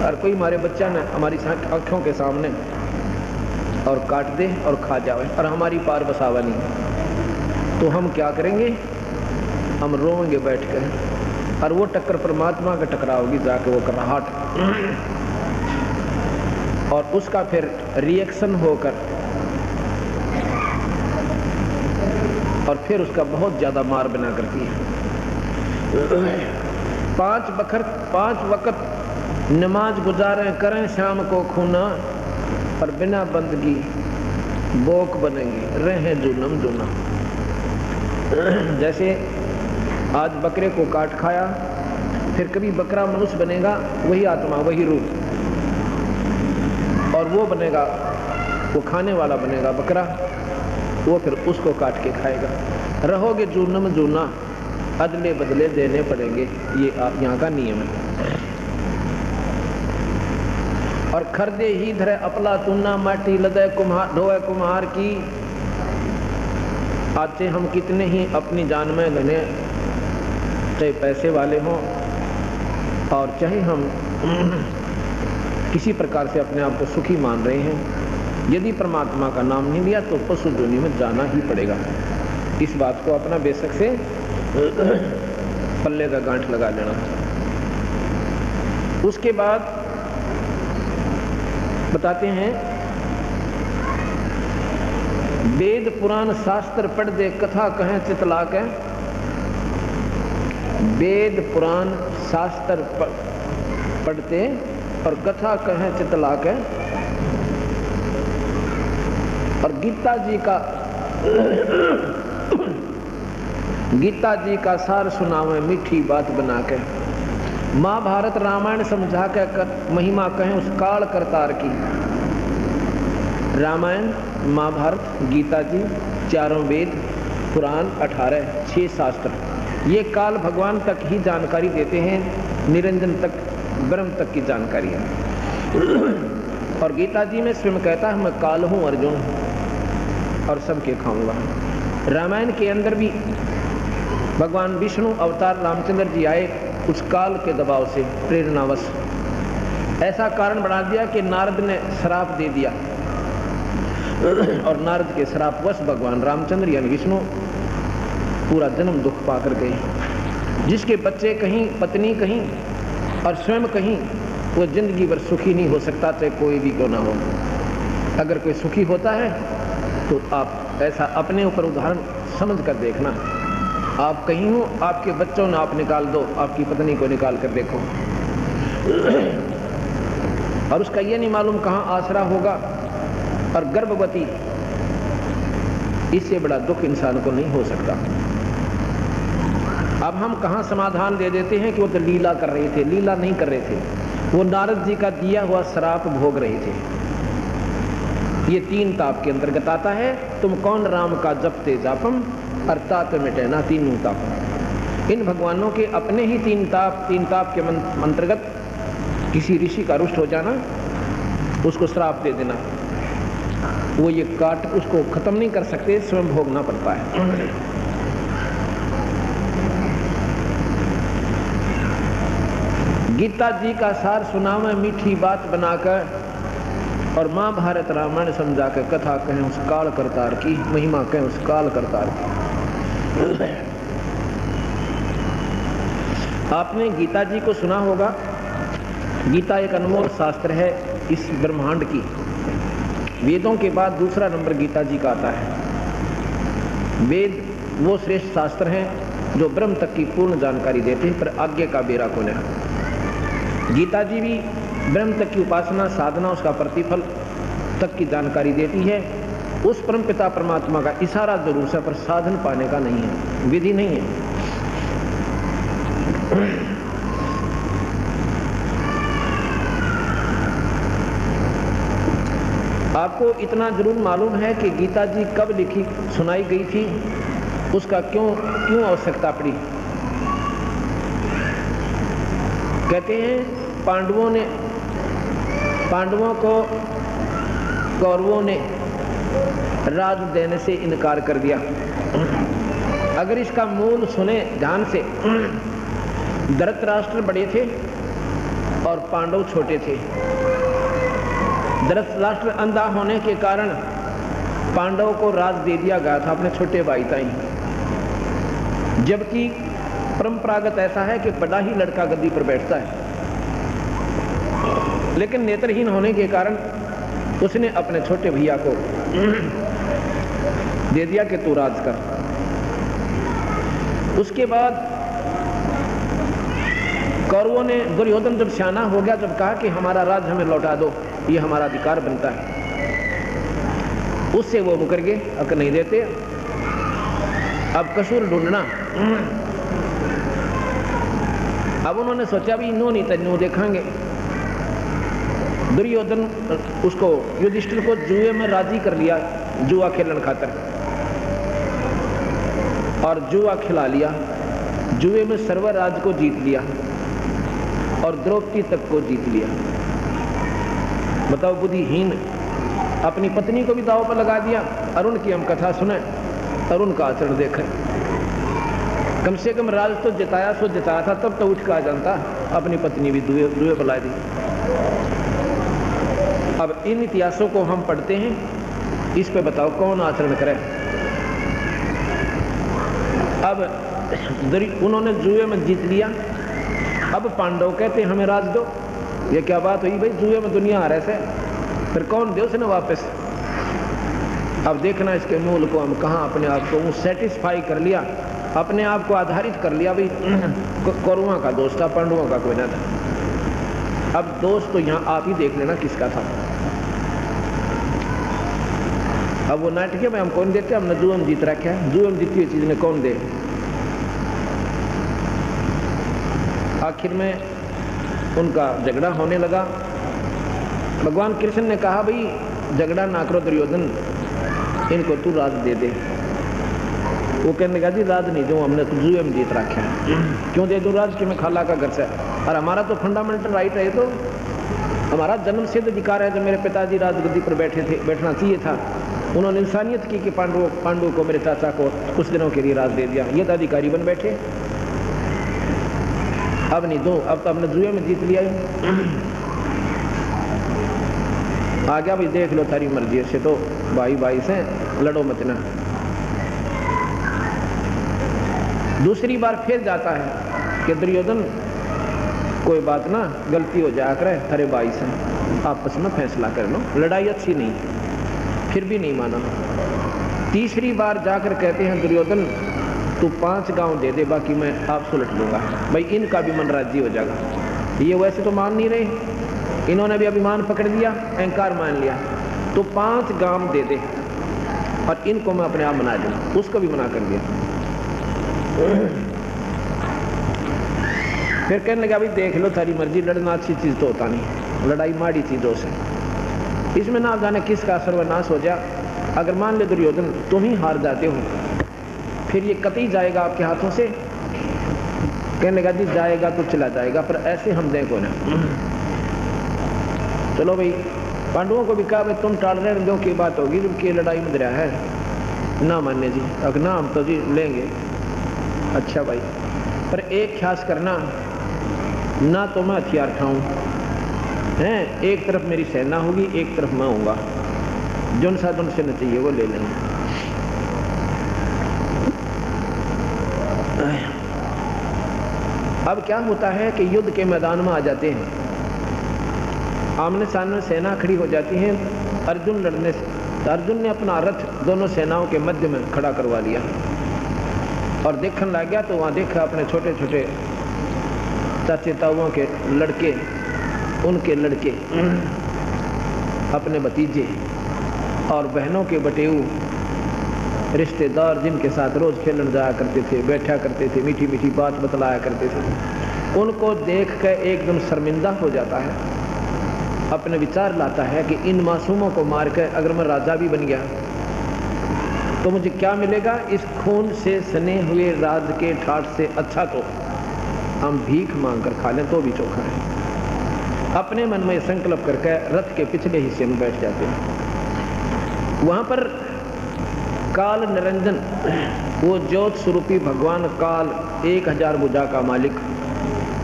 और कोई हमारे बच्चा ने हमारी आँखों के सामने और काट दे और खा जाए और हमारी पार बसावा नहीं, तो हम क्या करेंगे? हम रोएंगे बैठ कर। और वो टक्कर परमात्मा का टकराओगी जाके वो कराहट, और उसका फिर रिएक्शन होकर और फिर उसका बहुत ज्यादा मार बना करती है। 5 वक्त नमाज गुजारें करें शाम को खूना, और बिना बंदगी बोक बनेंगे रहें जुनम जुना। जैसे आज बकरे को काट खाया, फिर कभी बकरा मनुष्य बनेगा, वही आत्मा वही रूप, और वो बनेगा, वो खाने वाला बनेगा बकरा, वो फिर उसको काट के खाएगा। रहोगे जूनम जूना, अदले बदले देने पड़ेंगे, ये यहाँ का नियम है। और खरदे ही धरे अपला तुन्ना, माटी लदे कुम्हार ढोए कुम्हार की। आते हम कितने ही अपनी जान में घने, चाहे पैसे वाले हों और चाहे हम किसी प्रकार से अपने आप को सुखी मान रहे हैं, यदि परमात्मा का नाम नहीं लिया तो पशु दुनिया में जाना ही पड़ेगा। इस बात को अपना बेशक से पल्ले का गांठ लगा लेना। उसके बाद बताते हैं, वेद पुराण शास्त्र पढ़ दे कथा कहें चितला के। वेद पुराण शास्त्र पढ़ते और कथा कहें चितला के, और गीता जी का सार सुनावे मीठी बात बना के। महाभारत रामायण समझा के महिमा कहें उस काल करतार की। रामायण, महाभारत, गीता जी, चारों वेद, पुराण 18, 6 शास्त्र, ये काल भगवान तक ही जानकारी देते हैं, निरंजन तक, ब्रह्म तक की जानकारी है। और गीता जी में स्वयं कहता है मैं काल हूँ अर्जुन और सबके खाऊंगा। रामायण के अंदर भी भगवान विष्णु अवतार रामचंद्र जी आए, उस काल के दबाव से प्रेरणावश ऐसा कारण बना दिया कि नारद ने श्राप दे दिया, और नारद के श्रापवश भगवान रामचंद्र यानी विष्णु पूरा जन्म दुख पाकर गए। जिसके बच्चे कहीं, पत्नी कहीं और स्वयं कहीं, वो जिंदगी भर सुखी नहीं हो सकता, चाहे कोई भी क्यों ना हो। अगर कोई सुखी होता है तो आप ऐसा अपने ऊपर उदाहरण समझ कर देखना। आप कहीं हो, आपके बच्चों ने आप निकाल दो, आपकी पत्नी को निकाल कर देखो, और उसका ये नहीं मालूम कहाँ आसरा होगा, और गर्भवती, इससे बड़ा दुख इंसान को नहीं हो सकता। अब हम कहाँ समाधान दे देते हैं कि वो तो लीला कर रहे थे। लीला नहीं कर रहे थे, वो नारद जी का दिया हुआ श्राप भोग रहे थे। ये 3 ताप के अंतर्गत आता है। तुम कौन राम का जपते जापम, अर्थात मिटेना तीनों ताप। इन भगवानों के अपने ही 3 ताप के अंतर्गत किसी ऋषि का रुष्ट हो जाना, उसको श्राप दे देना, वो ये काट उसको खत्म नहीं कर सकते, स्वयं भोगना पड़ता है। गीता जी का सार सुनावे मीठी बात बनाकर, और महाभारत रामायण समझा कर कथा कहें उस काल करतार की, महिमा कहें उस काल करतार की। आपने गीता जी को सुना होगा। गीता एक अनमोल शास्त्र है इस ब्रह्मांड की। वेदों के बाद दूसरा नंबर गीता जी का आता है। वेद वो श्रेष्ठ शास्त्र हैं जो ब्रह्म तक की पूर्ण जानकारी देते हैं, पर आगे का बेरा कौन है। गीता जी भी ब्रह्म तक की उपासना, साधना, उसका प्रतिफल तक की जानकारी देती है। उस परमपिता परमात्मा का इशारा जरूर से, पर साधन पाने का नहीं है, विधि नहीं है। आपको इतना जरूर मालूम है कि गीता जी कब लिखी, सुनाई गई थी, उसका क्यों आवश्यकता पड़ी। कहते हैं पांडवों को कौरवों ने राज देने से इनकार कर दिया। अगर इसका मूल सुने ध्यान से, धृतराष्ट्र बड़े थे और पांडव छोटे थे। धृतराष्ट्र अंधा होने के कारण पांडव को राज दे दिया गया था अपने छोटे भाई ताई, जबकि परंपरागत ऐसा है कि बड़ा ही लड़का गद्दी पर बैठता है। लेकिन नेत्रहीन होने के कारण उसने अपने छोटे भैया को दे दिया कि तू राज कर। उसके बाद कौरवों ने, दुर्योधन जब सियाना हो गया, जब कहा कि हमारा राज हमें लौटा दो, ये हमारा अधिकार बनता है, उससे वो मुकर गए, अब नहीं देते। अब कसूर ढूंढना। अब उन्होंने सोचा भी नो नहीं तन्नू देखेंगे। दुर्योधन उसको, युधिष्ठिर को जुए में राजी कर लिया, जुआ खेलन खातर, और जुआ खिला लिया। जुए में सर्वराज को जीत लिया और द्रौपदी तक को जीत लिया। बताओ, बुद्धिहीन। अपनी पत्नी को भी दांव पर लगा दिया। अरुण की हम कथा सुने, अरुण का आचरण देखें। कम से कम राज तो जिताया सो जिताया था, तब तो उठ का जानता, अपनी पत्नी भी दुए बुला दी। अब इन इतिहासों को हम पढ़ते हैं, इस पे बताओ कौन आचरण करे। अब उन्होंने जुए में जीत लिया। अब पांडव कहते हमें राज दो। ये क्या बात हुई भाई, जुए में दुनिया हारे से, फिर कौन दे उसने वापस। अब देखना इसके मूल को, हम कहाँ अपने आप को सेटिस्फाई कर लिया, अपने आप को आधारित कर लिया भाई कौरवों का दोस्त था, पांडवों का कोई ना था। अब दोस्त तो यहाँ आप ही देख लेना किसका था। अब वो नाटक में हम कौन देते, हमने जुए में जीत रखा है, जुए में जीती हुई चीज ने कौन दे। आखिर में उनका झगड़ा होने लगा। भगवान कृष्ण ने कहा भाई झगड़ा ना करो दुर्योधन, इनको तू राज दे दे। वो कहने लगा जी राज नहीं दूं, हमने तो जुए में जीत रखा है। क्यों दे दूं राज, कि मैं खाला का घर से, और हमारा तो फंडामेंटल राइट है, तो हमारा जन्म सिद्ध अधिकार है। जो मेरे पिताजी राजगद्दी पर बैठे थे, बैठना चाहिए था, उन्होंने इंसानियत की कि पांडु को, मेरे चाचा को कुछ दिनों के लिए राज दे दिया, ये तो अधिकारी बन बैठे। अब नहीं दो, अब तो हमने जुए में जीत लिया है। आ गया भाई, देख लो तारी मर्जी से, तो भाई भाई से लड़ो मत ना। दूसरी बार फिर जाता है कि दुर्योधन कोई बात ना, गलती हो जाया करे, अरे भाई से आपस में फैसला कर लो, लड़ाई अच्छी नहीं। फिर भी नहीं माना। तीसरी बार जाकर कहते हैं दुर्योधन तू 5 गांव दे दे, बाकी मैं आप सुलट लूंगा, भाई इनका भी मन राजी हो जाएगा। ये वैसे तो मान नहीं रहे, इन्होंने भी अभिमान पकड़ लिया, अहंकार मान लिया, तो 5 गांव दे दे और इनको मैं अपने आप मना दूंगा। उसको भी मना कर दिया। फिर कहने लगा भाई देख लो तारी मर्जी, लड़ना अच्छी चीज तो होता नहीं, लड़ाई माड़ी चीजों से, इसमें ना जाने किसका सर्वनाश हो जाए। अगर मान ले दुर्योधन तुम ही हार जाते हो, फिर ये कतई जाएगा आपके हाथों से। कहने लगा जी जाएगा तो चला जाएगा, पर ऐसे हम देखो ना। चलो भाई, पांडवों को भी कहा भाई तुम टाल रहे दो की बात होगी, जबकि लड़ाई में दरिया है ना मानने जी। अगर ना हम तो जी लेंगे। अच्छा भाई, पर एक ख्यास करना ना, तो मैं हथियार उठाऊं हैं, एक तरफ मेरी सेना होगी, एक तरफ मैं होऊंगा, जोन सा जोन से न चाहिए वो ले लेंगे। अब क्या होता है कि युद्ध के मैदान में आ जाते हैं, आमने सामने सेना खड़ी हो जाती है। अर्जुन लड़ने से, तो अर्जुन ने अपना रथ दोनों सेनाओं के मध्य में खड़ा करवा लिया और देखने लग गया। तो वहां देखा अपने छोटे छोटे चाचे ताऊओं के लड़के, उनके लड़के, अपने भतीजे और बहनों के बटेऊ रिश्तेदार, जिनके साथ रोज खेलने जाया करते थे, बैठा करते थे, मीठी मीठी बात बतलाया करते थे, उनको देख कर एकदम शर्मिंदा हो जाता है। अपने विचार लाता है कि इन मासूमों को मारकर अगर मैं राजा भी बन गया तो मुझे क्या मिलेगा। इस खून से सने हुए राज के ठाठ से अच्छा तो हम भीख मांग कर खा लें तो भी चोखा है। अपने मन में संकल्प करके रथ के पिछले हिस्से में बैठ जाते हैं। वहां पर काल निरंजन, वो ज्योत स्वरूपी भगवान काल, 1000 भुजा का मालिक,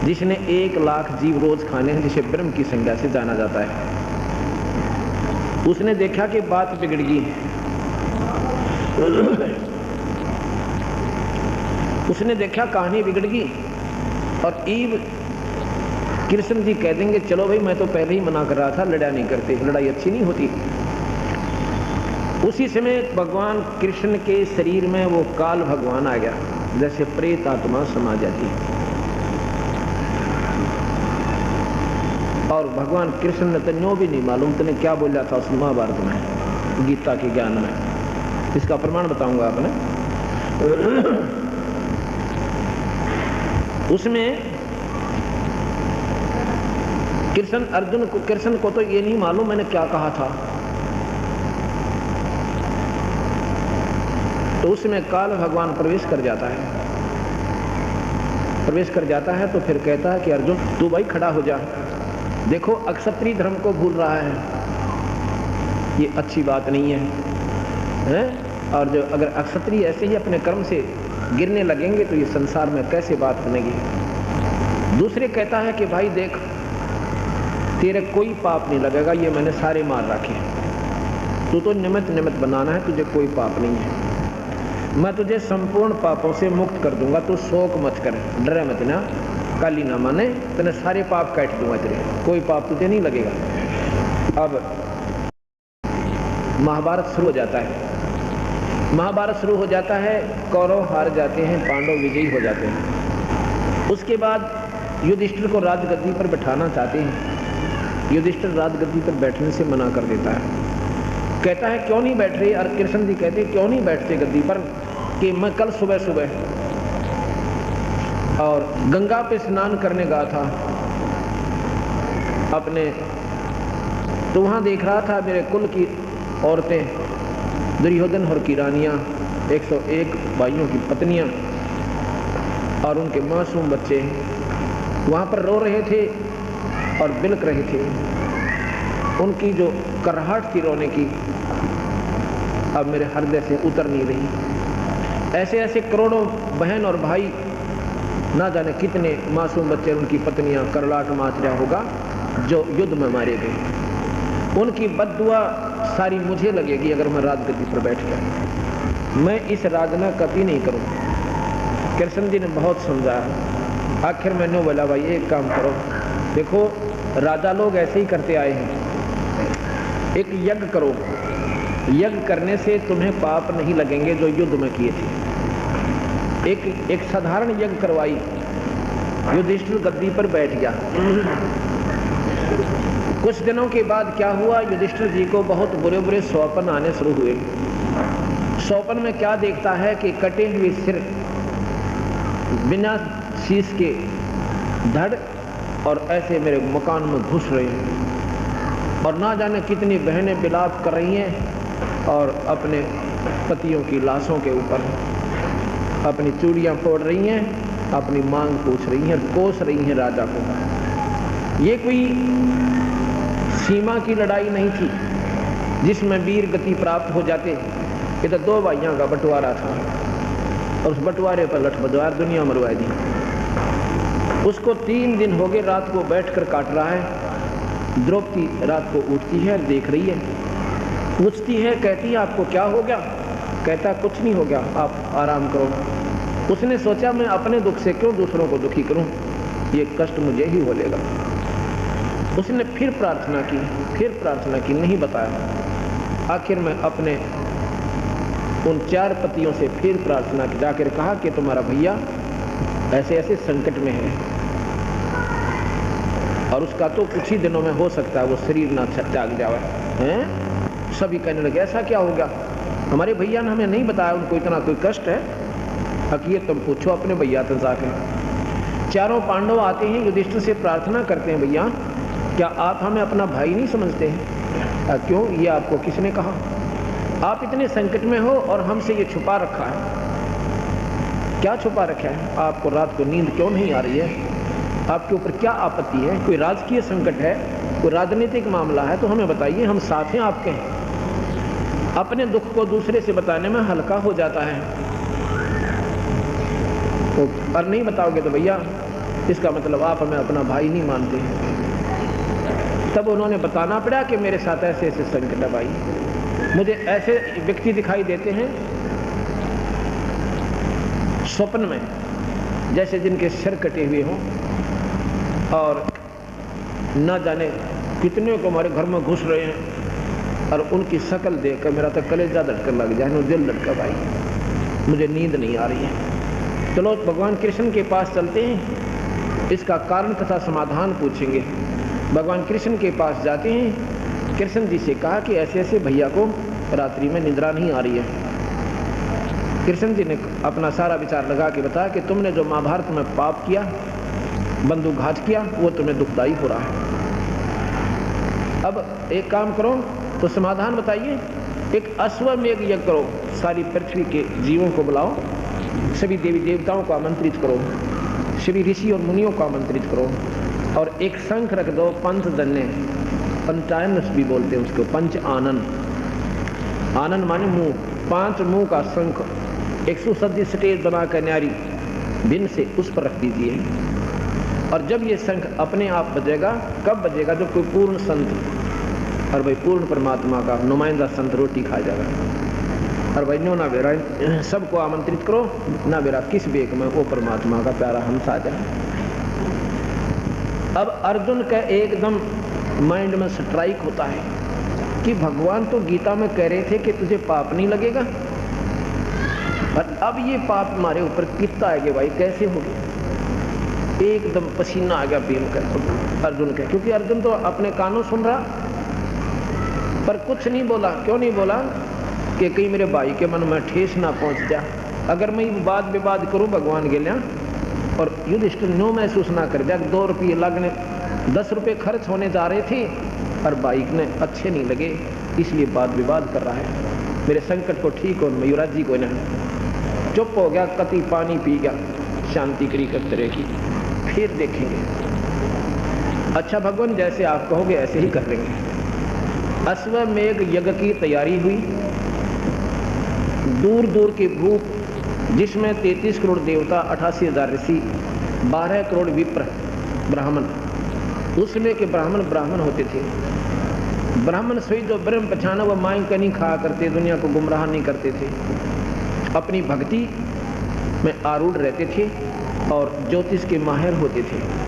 जिसने 1 लाख जीव रोज खाने हैं, जिसे ब्रह्म की संज्ञा से जाना जाता है। उसने देखा कि बात बिगड़ गई, उसने देखा कहानी बिगड़ गई और ईव कृष्ण जी कह देंगे चलो भाई मैं तो पहले ही मना कर रहा था, लड़ा नहीं करते, लड़ाई अच्छी नहीं होती। उसी समय भगवान कृष्ण के शरीर में वो काल भगवान आ गया, जैसे प्रेत आत्मा समा जाती है। और भगवान कृष्ण ने तो भी नहीं मालूम तूने क्या बोला था उस महाभारत में, गीता के ज्ञान में। इसका प्रमाण बताऊंगा आपने। उसमें कृष्ण को तो ये नहीं मालूम मैंने क्या कहा था। तो उसमें काल भगवान प्रवेश कर जाता है, प्रवेश कर जाता है तो फिर कहता है कि अर्जुन तू भाई खड़ा हो जा, देखो अक्षत्रिय धर्म को भूल रहा है, ये अच्छी बात नहीं है? और जो अगर अक्षत्रिय ऐसे ही अपने कर्म से गिरने लगेंगे तो ये संसार में कैसे बात बनेगी। दूसरे कहता है कि भाई देख तेरे कोई पाप नहीं लगेगा, ये मैंने सारे मार रखे हैं, तू तो निमित्त बनाना है, तुझे कोई पाप नहीं है, मैं तुझे संपूर्ण पापों से मुक्त कर दूंगा, तू शोक मत कर, डरे मत ना, काली ना माने, तेने सारे पाप काट दूंगा, तेरे कोई पाप तुझे नहीं लगेगा। अब महाभारत शुरू हो जाता है। महाभारत शुरू हो जाता है, कौरव हार जाते हैं, पांडव विजयी हो जाते हैं। उसके बाद युधिष्ठिर को राजगद्दी पर बैठाना चाहते हैं, युधिष्ठिर राजगद्दी पर बैठने से मना कर देता है, कहता है क्यों नहीं बैठ रहे। और कृष्ण जी कहते हैं क्यों नहीं बैठते गद्दी पर, कि मैं कल सुबह सुबह और गंगा पे स्नान करने गया था अपने, तो वहां देख रहा था मेरे कुल की औरतें, दुर्योधन और की रानियां, 101 भाइयों की पत्नियां और उनके मासूम बच्चे वहां पर रो रहे थे और बिलक रहे थे। उनकी जो कराहट थी रोने की अब मेरे हृदय से उतर नहीं रही। ऐसे ऐसे करोड़ों बहन और भाई, ना जाने कितने मासूम बच्चे, उनकी पत्नियां करलाट माच रहा होगा जो युद्ध में मारे गए। उनकी बद्दुआ सारी मुझे लगेगी अगर मैं राजगद्दी पर बैठ गया। मैं इस राजना कभी नहीं करूं। कृष्ण जी ने बहुत समझाया, आखिर मैंने बोला भाई एक काम करो, देखो राजा लोग ऐसे ही करते आए हैं, एक यज्ञ करो, यज्ञ करने से तुम्हें पाप नहीं लगेंगे जो युद्ध में किए थे। एक साधारण यज्ञ करवाई, युधिष्ठिर गद्दी पर बैठ गया। कुछ दिनों के बाद क्या हुआ, युधिष्ठिर जी को बहुत बुरे बुरे स्वप्न आने शुरू हुए। स्वप्न में क्या देखता है कि कटे हुए सिर, बिना शीश के धड़ और ऐसे मेरे मकान में घुस रहे हैं और ना जाने कितनी बहनें विलाप कर रही हैं और अपने पतियों की लाशों के ऊपर अपनी चूड़ियां फोड़ रही हैं, अपनी मांग पूछ रही हैं, कोस रही हैं राजा को। ये कोई सीमा की लड़ाई नहीं थी जिसमें वीर गति प्राप्त हो जाते। ये तो 2 भाइयों का बंटवारा था और उस बंटवारे पर लठबदवार दुनिया मरवा दी। उसको 3 दिन हो गए रात को बैठकर काट रहा है। द्रौपदी रात को उठती है, देख रही है, पूछती है, कहती है आपको क्या हो गया? कहता कुछ नहीं हो गया, आप आराम करो। उसने सोचा मैं अपने दुख से क्यों दूसरों को दुखी करूं, ये कष्ट मुझे ही होलेगा। उसने फिर प्रार्थना की, नहीं बताया। आखिर में अपने उन 4 पतियों से फिर प्रार्थना की, जाकर कहा कि तुम्हारा भैया ऐसे ऐसे संकट में है और उसका तो कुछ ही दिनों में हो सकता है वो शरीर ना त्याग जाए हैं। सभी कहने लगे ऐसा क्या हो गया, हमारे भैया ने हमें नहीं बताया उनको इतना कोई कष्ट है। हकीकत तुम पूछो अपने भैया से जाकर। चारों पांडव आते हैं, युधिष्ठिर से प्रार्थना करते हैं, भैया क्या आप हमें अपना भाई नहीं समझते हैं? क्यों, ये आपको किसने कहा? आप इतने संकट में हो और हमसे ये छुपा रखा है। क्या छुपा रखा है? आपको रात को नींद क्यों नहीं आ रही है? आपके ऊपर क्या आपत्ति है? कोई राजकीय संकट है, कोई राजनीतिक मामला है तो हमें बताइए, हम साथ हैं आपके। अपने दुख को दूसरे से बताने में हल्का हो जाता है, तो पर नहीं बताओगे तो भैया इसका मतलब आप हमें अपना भाई नहीं मानते हैं। तब उन्होंने बताना पड़ा कि मेरे साथ ऐसे ऐसे संकट है भाई, मुझे ऐसे व्यक्ति दिखाई देते हैं स्वप्न में जैसे जिनके सिर कटे हुए हों, और न जाने कितने को हमारे घर में घुस रहे हैं, और उनकी शक्ल देखकर मेरा तो कलेजा धड़कन लग जाए, दिल धड़का भाई, मुझे नींद नहीं आ रही है। चलो भगवान कृष्ण के पास चलते हैं, इसका कारण तथा समाधान पूछेंगे। भगवान कृष्ण के पास जाते हैं, कृष्ण जी से कहा कि ऐसे ऐसे भैया को रात्रि में निद्रा नहीं आ रही है। कृष्ण जी ने अपना सारा विचार लगा के बताया कि तुमने जो महाभारत में पाप किया, बंदूकघात किया, वो तुम्हें दुखदाई हो रहा है। अब एक काम करो, तो समाधान बताइए। एक अश्वमेध यज्ञ करो, सारी पृथ्वी के जीवों को बुलाओ, सभी देवी देवताओं को आमंत्रित करो, सभी ऋषि और मुनियों को आमंत्रित करो, और एक शंख रख दो, पंचजन्य, पंचायन भी बोलते हैं उसको, पंच आनंद, आनंद माने मुंह, 5 मुंह का शंख 127 स्टेज बनाकर न्यारी दिन से उस पर रख दीजिए। और जब ये शंख अपने आप बजेगा, कब बजेगा? जब कोई पूर्ण संत, और भाई पूर्ण परमात्मा का नुमाइंदा संत रोटी खा जाएगा। और भाई नो ना बेरा, सबको आमंत्रित करो, ना बेरा किस बेक में वो परमात्मा का प्यारा हंस आ जाए। अब अर्जुन का एकदम माइंड में स्ट्राइक होता है कि भगवान तो गीता में कह रहे थे कि तुझे पाप नहीं लगेगा, और अब ये पाप हमारे ऊपर कितना आएगा भाई, कैसे हो गया? एकदम पसीना आ गया भीम का, अर्जुन का, क्योंकि अर्जुन तो अपने कानों सुन रहा पर कुछ नहीं बोला। क्यों नहीं बोला? कि कहीं मेरे भाई के मन में ठेस ना पहुंच जा, अगर मैं वाद विवाद करूं भगवान के लिए और युधिष्ठिर नो महसूस ना कर जाए, 2 रुपये लगने, 10 रुपये खर्च होने जा रहे थे और बाइक ने अच्छे नहीं लगे, इसलिए वाद विवाद कर रहा है। मेरे संकट को ठीक हो, युवराज जी को नहीं, चुप हो गया, कति पानी पी गया, शांति करी कर तरह की, फिर देखेंगे। अच्छा भगवान, जैसे आप कहोगे ऐसे ही कर लेंगे। अश्वमेध यज्ञ की तैयारी हुई, दूर दूर के भूप, जिसमें 33 करोड़ देवता, 88,000 ऋषि, 12 करोड़ विप्र ब्राह्मण, उसमें के ब्राह्मण होते थे। ब्राह्मण सही जो ब्रह्म पहचाना, वह माई का नहीं खाया करते, दुनिया को गुमराह नहीं करते थे, अपनी भक्ति में आरूढ़ रहते थे और ज्योतिष के माहिर होते थे।